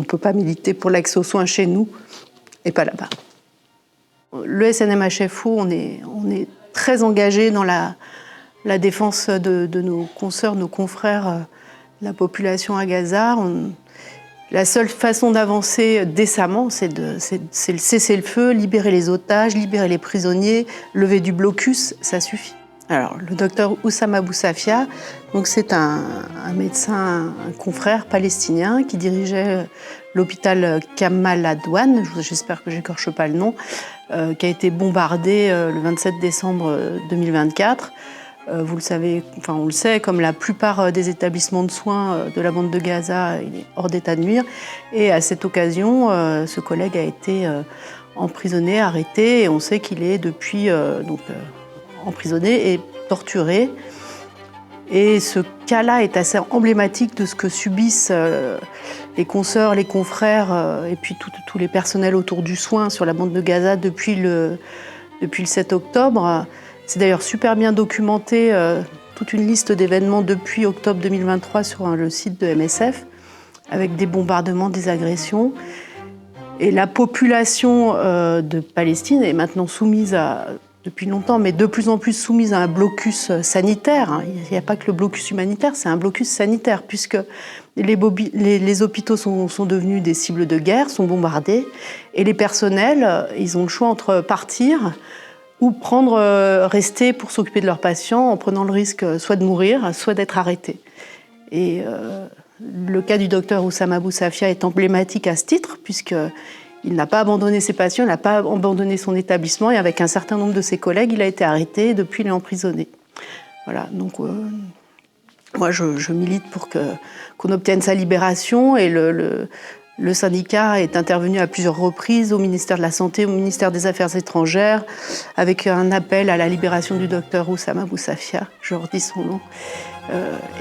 peut pas militer pour l'accès aux soins chez nous et pas là-bas. Le SNMHFO, on est très engagé dans la défense de nos consoeurs, nos confrères, la population à Gaza. La seule façon d'avancer décemment, c'est le cessez-le-feu, libérer les otages, libérer les prisonniers, lever du blocus, ça suffit. Alors, le docteur Oussama Abou Safia, c'est un médecin, un confrère palestinien qui dirigeait l'hôpital Kamal Adwan, j'espère que j'écorche pas le nom, qui a été bombardé le 27 décembre 2024. Vous le savez, on le sait, comme la plupart des établissements de soins de la bande de Gaza, il est hors d'état de nuire. Et à cette occasion, ce collègue a été emprisonné, arrêté, et on sait qu'il est depuis emprisonné et torturé. Et ce cas-là est assez emblématique de ce que subissent les consoeurs, les confrères et puis tous les personnels autour du soin sur la bande de Gaza depuis le 7 octobre. C'est d'ailleurs super bien documenté, toute une liste d'événements depuis octobre 2023 sur le site de MSF, avec des bombardements, des agressions. Et la population de Palestine est maintenant soumise depuis longtemps, mais de plus en plus soumise à un blocus sanitaire. Il n'y a pas que le blocus humanitaire, c'est un blocus sanitaire, puisque les hôpitaux sont devenus des cibles de guerre, sont bombardés, et les personnels, ils ont le choix entre partir ou rester pour s'occuper de leurs patients en prenant le risque soit de mourir, soit d'être arrêtés. Et le cas du docteur Oussama Abou Safia est emblématique à ce titre, puisqu'il n'a pas abandonné ses patients, il n'a pas abandonné son établissement, et avec un certain nombre de ses collègues, il a été arrêté et depuis il est emprisonné. Voilà, donc moi je milite pour qu'on obtienne sa libération, et le syndicat est intervenu à plusieurs reprises au ministère de la Santé, au ministère des Affaires étrangères, avec un appel à la libération du docteur Oussama Abou Safia, je redis son nom,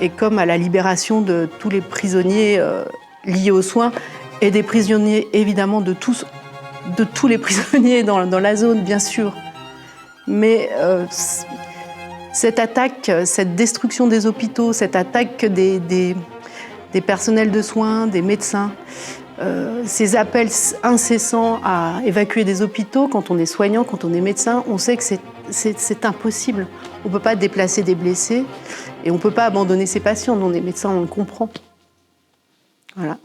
et comme à la libération de tous les prisonniers liés aux soins, et des prisonniers, évidemment, de tous les prisonniers dans la zone, bien sûr. Mais cette attaque, cette destruction des hôpitaux, cette attaque des personnels de soins, des médecins, ces appels incessants à évacuer des hôpitaux, quand on est soignant, quand on est médecin, on sait que c'est impossible. On ne peut pas déplacer des blessés et on ne peut pas abandonner ses patients. Nous, on est médecins, on le comprend. Voilà.